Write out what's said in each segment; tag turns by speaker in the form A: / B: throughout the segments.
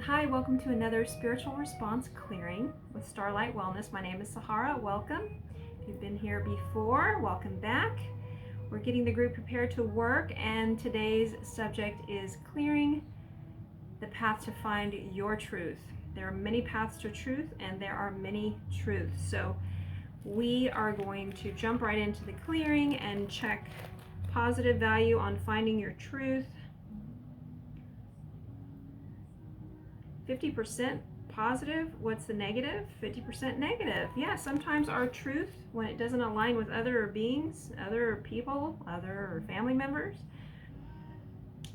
A: Hi, welcome to another spiritual response clearing with Starlight Wellness. My name is Sahara. Welcome. If you've been here before, welcome back. We're getting the group prepared to work, and today's subject is clearing the path to find your truth. There are many paths to truth, and there are many truths. So we are going to jump right into the clearing and check positive value on finding your truth. 50% positive. What's the negative? 50% negative. Yeah, sometimes our truth, when it doesn't align with other beings, other people, other family members,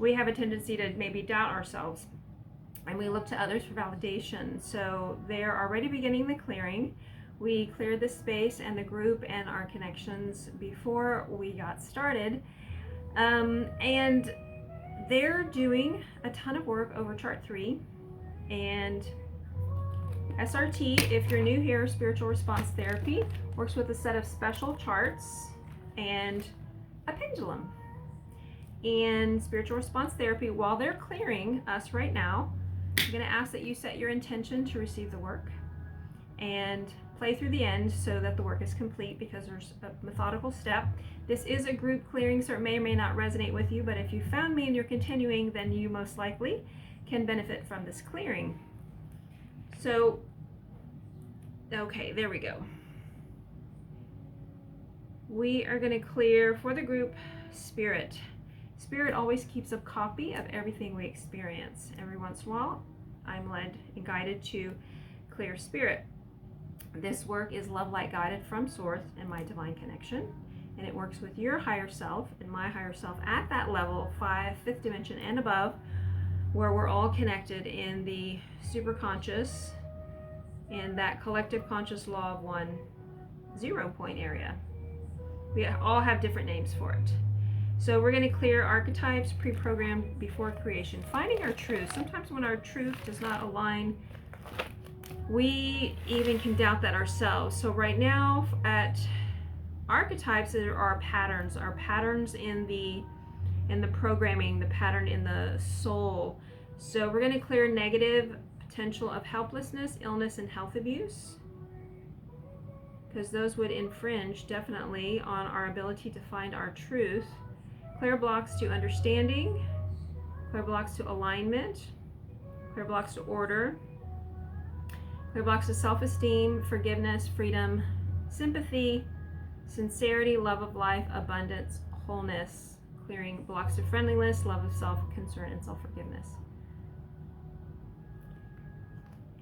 A: we have a tendency to maybe doubt ourselves, and we look to others for validation. So they're already beginning the clearing. We cleared the space and the group and our connections before we got started, and they're doing a ton of work over chart 3. And SRT, if you're new here, Spiritual Response Therapy, works with a set of special charts and a pendulum. And Spiritual Response Therapy, while they're clearing us right now, I'm going to ask that you set your intention to receive the work and play through the end so that the work is complete, because there's a methodical step. This is a group clearing, so it may or may not resonate with you, but if you found me and you're continuing, then you most likely can benefit from this clearing. So, okay, there we go. We are going to clear for the group Spirit. Spirit always keeps a copy of everything we experience. Every once in a while, I'm led and guided to clear Spirit. This work is love light guided from Source and my divine connection, and it works with your higher self and my higher self at that level, 5th, 5th dimension and above, where we're all connected in the superconscious, in that collective conscious law of one 0 point area. We all have different names for it. So we're going to clear archetypes pre-programmed before creation. Finding our truth. Sometimes when our truth does not align, we even can doubt that ourselves. So right now at archetypes, there are patterns in the programming, the pattern in the soul. So we're going to clear negative potential of helplessness, illness, and health abuse, because those would infringe definitely on our ability to find our truth. Clear blocks to understanding, clear blocks to alignment, clear blocks to order, clear blocks to self-esteem, forgiveness, freedom, sympathy, sincerity, love of life, abundance, wholeness. Clearing blocks to friendliness, love of self, concern, and self-forgiveness.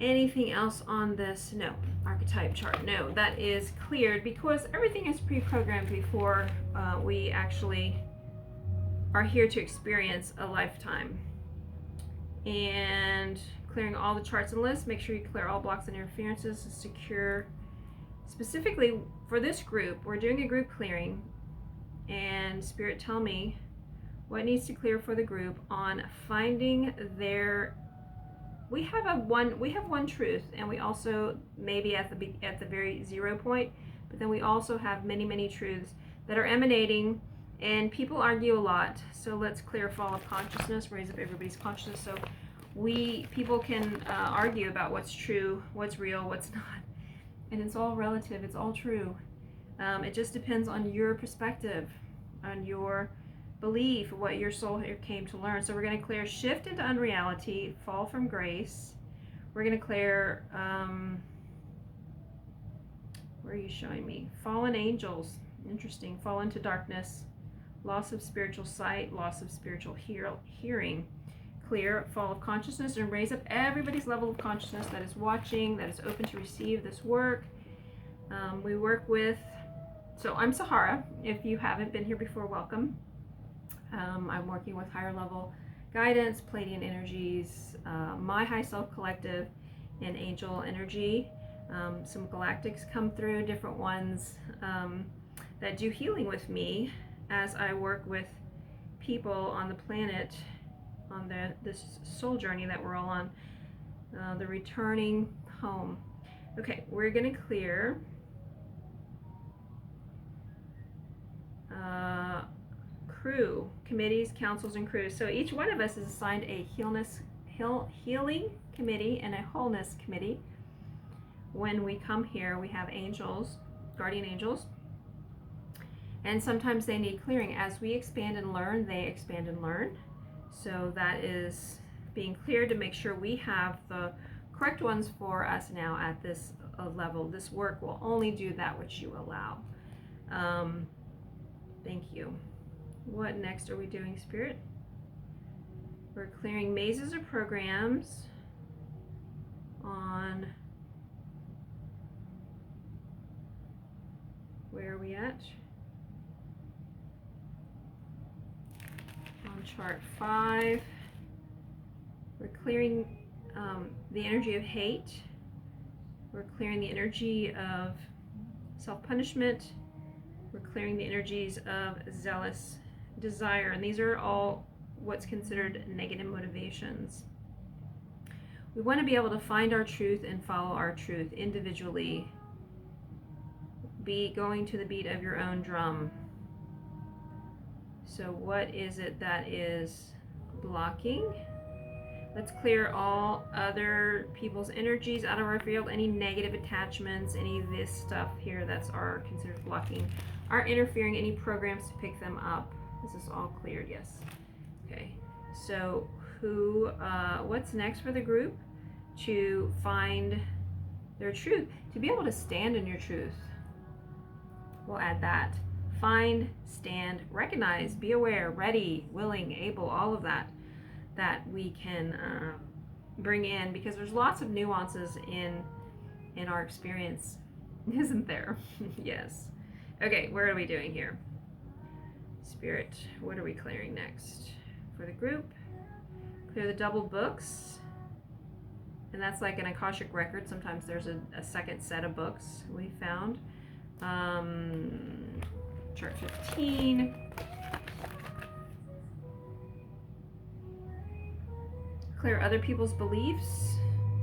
A: Anything else on this? No. Archetype chart? No. That is cleared because everything is pre-programmed before we actually are here to experience a lifetime. And clearing all the charts and lists. Make sure you clear all blocks and interferences to secure. Specifically for this group, we're doing a group clearing. And Spirit, tell me what needs to clear for the group on finding their. We have one truth, and we also maybe at the very 0 point, but then we also have many truths that are emanating, and people argue a lot. So let's clear fall of consciousness, raise up everybody's consciousness, so people can argue about what's true, what's real, what's not, and it's all relative. It's all true. It just depends on your perspective, on your belief, what your soul here came to learn. So we're going to clear shift into unreality, fall from grace. We're going to clear, where are you showing me? Fallen angels. Interesting. Fall into darkness. Loss of spiritual sight, loss of spiritual hearing. Clear fall of consciousness, and raise up everybody's level of consciousness that is watching, that is open to receive this work. We work with. So I'm Sahara. If you haven't been here before, welcome. I'm working with higher level guidance, Pleiadian energies, my high self collective, and angel energy. Some galactics come through, different ones that do healing with me as I work with people on the planet on this soul journey that we're all on, the returning home. Okay, we're going to clear crew, committees, councils, and crews. So each one of us is assigned a healing committee and a wholeness committee. When we come here, we have angels, guardian angels, and sometimes they need clearing. As we expand and learn, they expand and learn. So that is being cleared to make sure we have the correct ones for us now at this level. This work will only do that which you allow. Thank you. What next are we doing, Spirit? We're clearing mazes or programs on, where are we at? On chart 5. We're clearing the energy of hate. We're clearing the energy of self-punishment. We're clearing the energies of zealous desire. And these are all what's considered negative motivations. We want to be able to find our truth and follow our truth individually. Be going to the beat of your own drum. So what is it that is blocking? Let's clear all other people's energies out of our field, any negative attachments, any of this stuff here that's considered blocking, are interfering, any programs to pick them up. This is all cleared, yes. Okay, so what's next for the group? To find their truth, to be able to stand in your truth. We'll add that. Find, stand, recognize, be aware, ready, willing, able, all of that we can bring in, because there's lots of nuances in our experience, isn't there? Yes. Okay, what are we doing here? Spirit, what are we clearing next for the group? Clear the double books, and that's like an Akashic record. Sometimes there's a second set of books we found. Chart 15. Clear other people's beliefs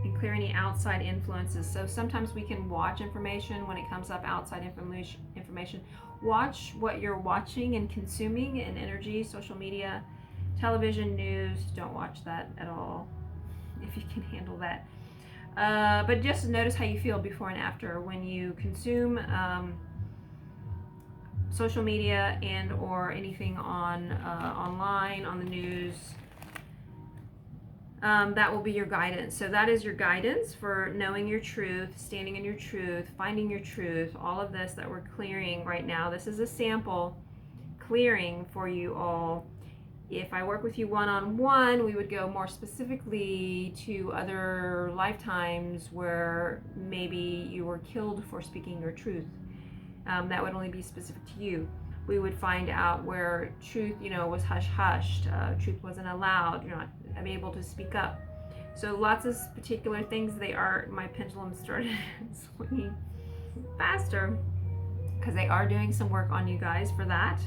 A: and clear any outside influences. So sometimes we can watch information when it comes up, outside information. Watch what you're watching and consuming in energy, social media, television, news. Don't watch that at all if you can handle that. But just notice how you feel before and after when you consume social media and or anything on online, on the news. That will be your guidance. So that is your guidance for knowing your truth, standing in your truth, finding your truth, all of this that we're clearing right now. This is a sample clearing for you all. If I work with you one-on-one, we would go more specifically to other lifetimes where maybe you were killed for speaking your truth. That would only be specific to you. We would find out where truth, was hush-hushed, truth wasn't allowed, you're not able to speak up. So lots of particular things, my pendulum started swinging faster because they are doing some work on you guys for that.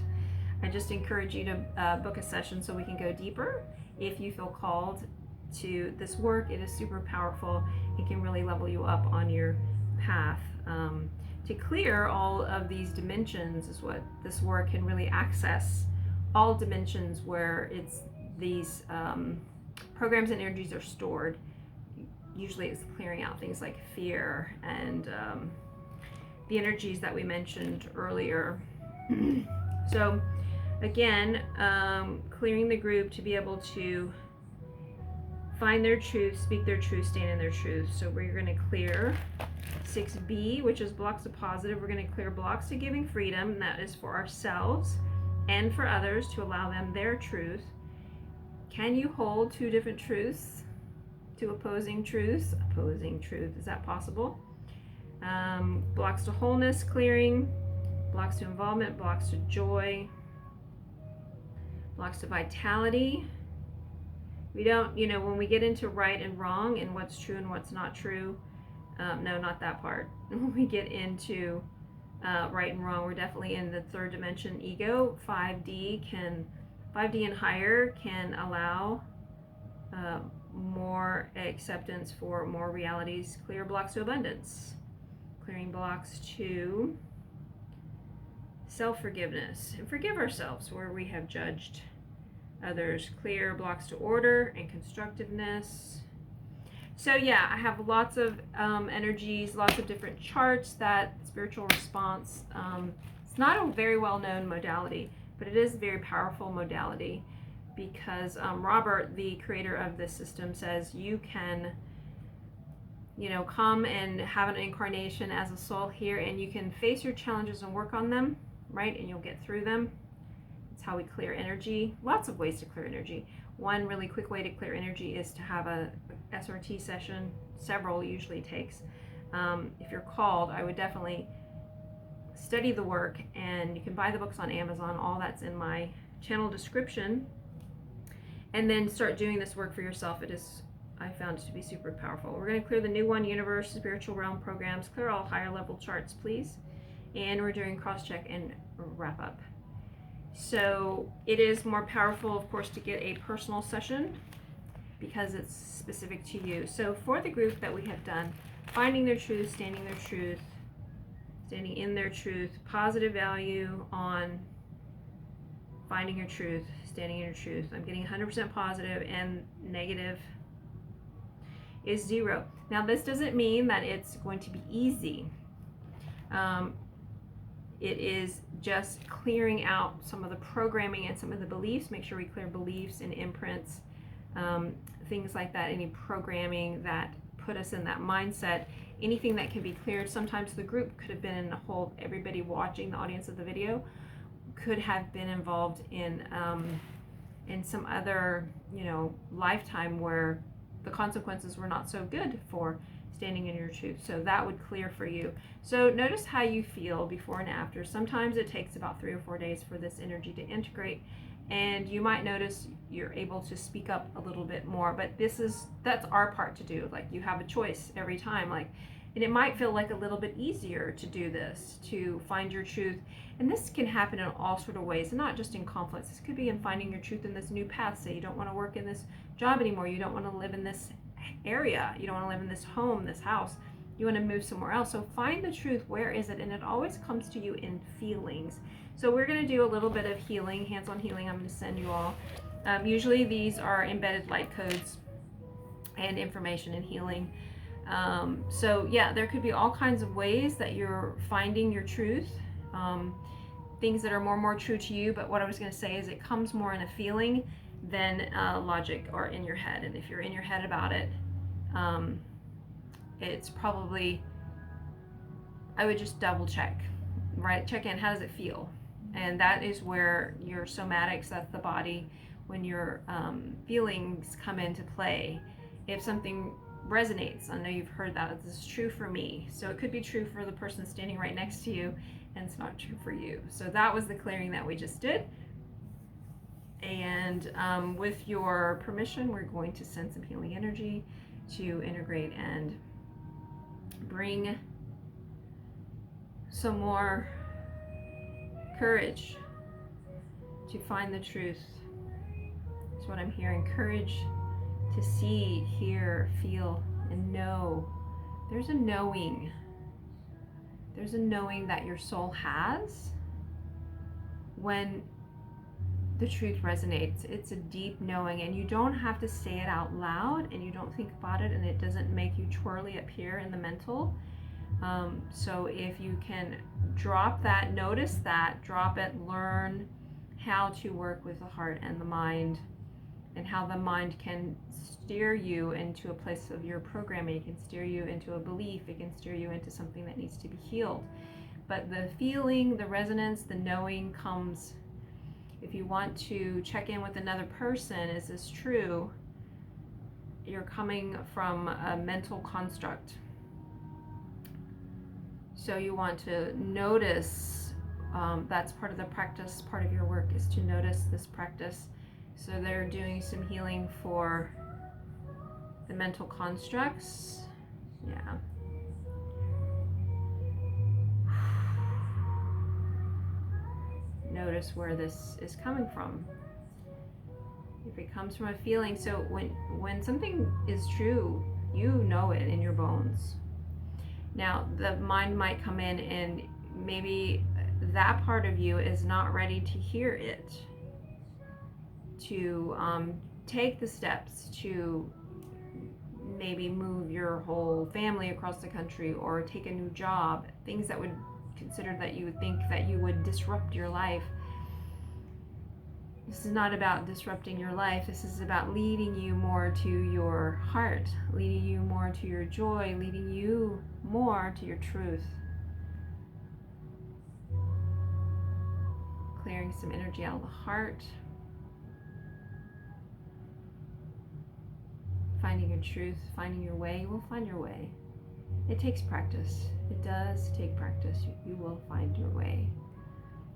A: I just encourage you to book a session so we can go deeper. If you feel called to this work, it is super powerful. It can really level you up on your path. To clear all of these dimensions is what this work can really access. All dimensions where these programs and energies are stored. Usually it's clearing out things like fear and the energies that we mentioned earlier. So again, clearing the group to be able to find their truth, speak their truth, stand in their truth. So we're going to clear 6B, which is blocks to positive. We're going to clear blocks to giving freedom, and that is for ourselves and for others to allow them their truth. Can you hold two different truths? Two opposing truths? Opposing truth, is that possible? Blocks to wholeness clearing, blocks to involvement, blocks to joy, blocks to vitality. We don't, when we get into right and wrong and what's true and what's not true, no, not that part. When we get into right and wrong, we're definitely in the third dimension ego. 5D and higher can allow more acceptance for more realities. Clear blocks to abundance. Clearing blocks to self-forgiveness. And forgive ourselves where we have judged Others clear blocks to order and constructiveness. So yeah, I have lots of energies, lots of different charts. That spiritual response, it's not a very well-known modality, but it is a very powerful modality, because Robert, the creator of this system, says you can, come and have an incarnation as a soul here, and you can face your challenges and work on them, right? And you'll get through them. It's how we clear energy. Lots of ways to clear energy. One really quick way to clear energy is to have a SRT session. Several usually takes. If you're called, I would definitely study the work, and you can buy the books on Amazon. All that's in my channel description. And then start doing this work for yourself. I found it to be super powerful. We're going to clear the new one, universe, spiritual realm programs. Clear all higher level charts, please. And we're doing cross-check and wrap up. So it is more powerful, of course, to get a personal session because it's specific to you. So for the group that we have done, finding their truth, standing their truth, standing in their truth, positive value on finding your truth, standing in your truth. I'm getting 100% positive, and negative is 0. Now this doesn't mean that it's going to be easy. It is just clearing out some of the programming and some of the beliefs. Make sure we clear beliefs and imprints, things like that, any programming that put us in that mindset, anything that can be cleared. Sometimes the group could have been in a whole, everybody watching, the audience of the video could have been involved in some other, lifetime where the consequences were not so good for standing in your truth. So that would clear for you. So notice how you feel before and after. Sometimes it takes about 3 or 4 days for this energy to integrate, and you might notice you're able to speak up a little bit more, but that's our part to do. Like, you have a choice every time, and it might feel like a little bit easier to do this, to find your truth. And this can happen in all sort of ways, and not just in conflicts. This could be in finding your truth in this new path. Say you don't want to work in this job anymore, you don't want to live in this area, you don't want to live in this home, this house, you want to move somewhere else. So find the truth. Where is it? And it always comes to you in feelings. So we're going to do a little bit of healing, hands-on healing. I'm going to send you all. Usually these are embedded light codes and information and healing. So yeah, there could be all kinds of ways that you're finding your truth, things that are more and more true to you. But what I was going to say is it comes more in a feeling than logic or in your head. And if you're in your head about it, it's probably, I would just double check, right? Check in, how does it feel? And that is where your somatics, that's the body, when your feelings come into play. If something resonates, I know you've heard that, this is true for me. So it could be true for the person standing right next to you, and it's not true for you. So that was the clearing that we just did. And with your permission, we're going to send some healing energy to integrate and bring some more courage to find the truth. That's what I'm hearing. Courage to see, hear, feel, and know. There's a knowing. There's a knowing that your soul has when the truth resonates. It's a deep knowing, and you don't have to say it out loud, and you don't think about it, and it doesn't make you twirly up here in the mental. So if you can drop that, notice that, drop it, learn how to work with the heart and the mind, and how the mind can steer you into a place of your programming. It can steer you into a belief. It can steer you into something that needs to be healed. But the feeling, the resonance, the knowing comes. If you want to check in with another person, is this true? You're coming from a mental construct. So you want to notice, that's part of the practice, part of your work is to notice this practice. So they're doing some healing for the mental constructs. Yeah. Notice where this is coming from. If it comes from a feeling, so when something is true, you know it in your bones. Now the mind might come in, and maybe that part of you is not ready to hear it. to take the steps to maybe move your whole family across the country or take a new job, things that would consider that you would think that you would disrupt your life. This is not about disrupting your life. This is about leading you more to your heart, leading you more to your joy, leading you more to your truth. Clearing some energy out of the heart. Finding your truth, finding your way. You will find your way. It takes practice. It does take practice. You will find your way.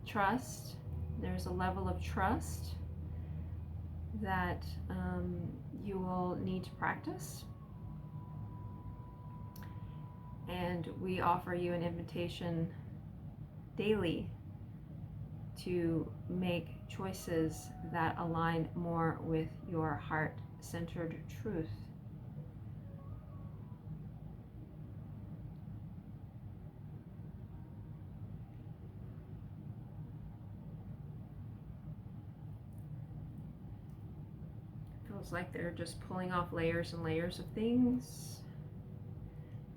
A: Trust. There's a level of trust that you will need to practice. And we offer you an invitation daily to make choices that align more with your heart-centered truth. Feels like they're just pulling off layers and layers of things.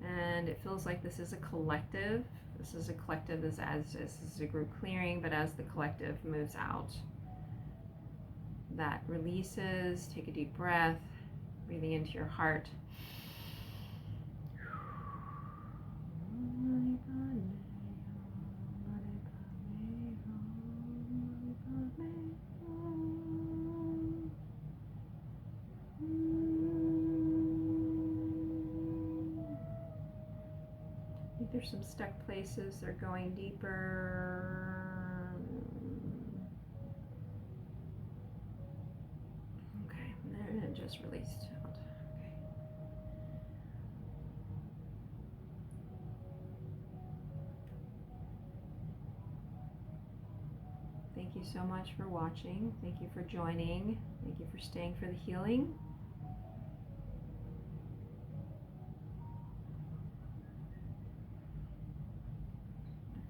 A: And it feels like this is a collective. This is a collective, this is a group clearing, but as the collective moves out, that releases. Take a deep breath, breathing into your heart. There's some stuck places, they're going deeper. Okay, and it just released out. Okay. Thank you so much for watching. Thank you for joining. Thank you for staying for the healing.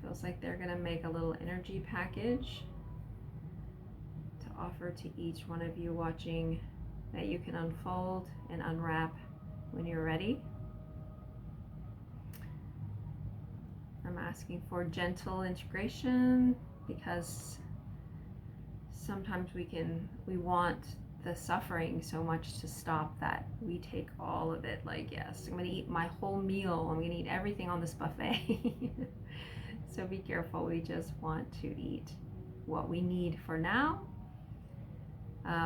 A: Feels like they're going to make a little energy package to offer to each one of you watching that you can unfold and unwrap when you're ready. I'm asking for gentle integration because sometimes we want the suffering so much to stop that we take all of it. Like, yes, I'm going to eat my whole meal. I'm going to eat everything on this buffet. So be careful. We just want to eat what we need for now,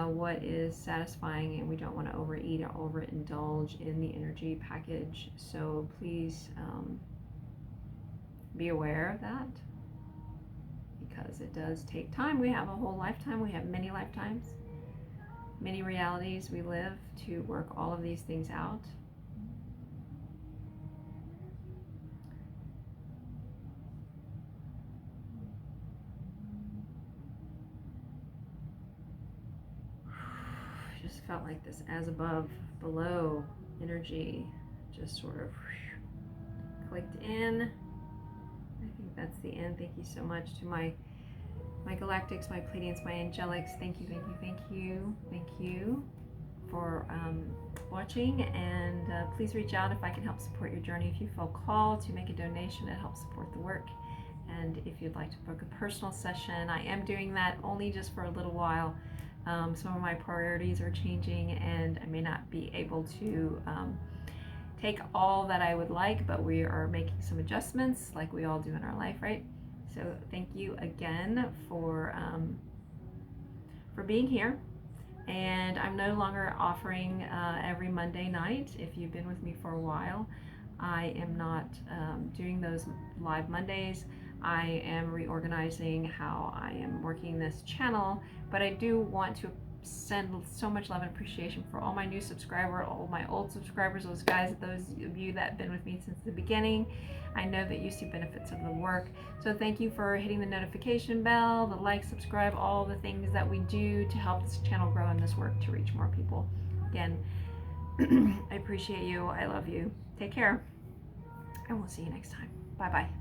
A: what is satisfying, and we don't want to overeat or overindulge in the energy package. So please be aware of that, because it does take time. We have a whole lifetime. We have many lifetimes, many realities we live to work all of these things out. Just felt like this as above, below energy just sort of clicked in. I think that's the end. Thank you so much to my galactics, my Pleiadians, my angelics. Thank you, thank you, thank you, thank you for watching. And please reach out if I can help support your journey. If you feel called to make a donation to help support the work, and if you'd like to book a personal session, I am doing that only just for a little while. Some of my priorities are changing and I may not be able to take all that I would like, but we are making some adjustments like we all do in our life, right? So thank you again for being here. And I'm no longer offering every Monday night. If you've been with me for a while, I am not doing those live Mondays. I am reorganizing how I am working this channel, but I do want to send so much love and appreciation for all my new subscribers, all my old subscribers, those guys, those of you that have been with me since the beginning. I know that you see benefits of the work. So thank you for hitting the notification bell, the like, subscribe, all the things that we do to help this channel grow and this work to reach more people. Again, I appreciate you. I love you. Take care. And we'll see you next time. Bye-bye.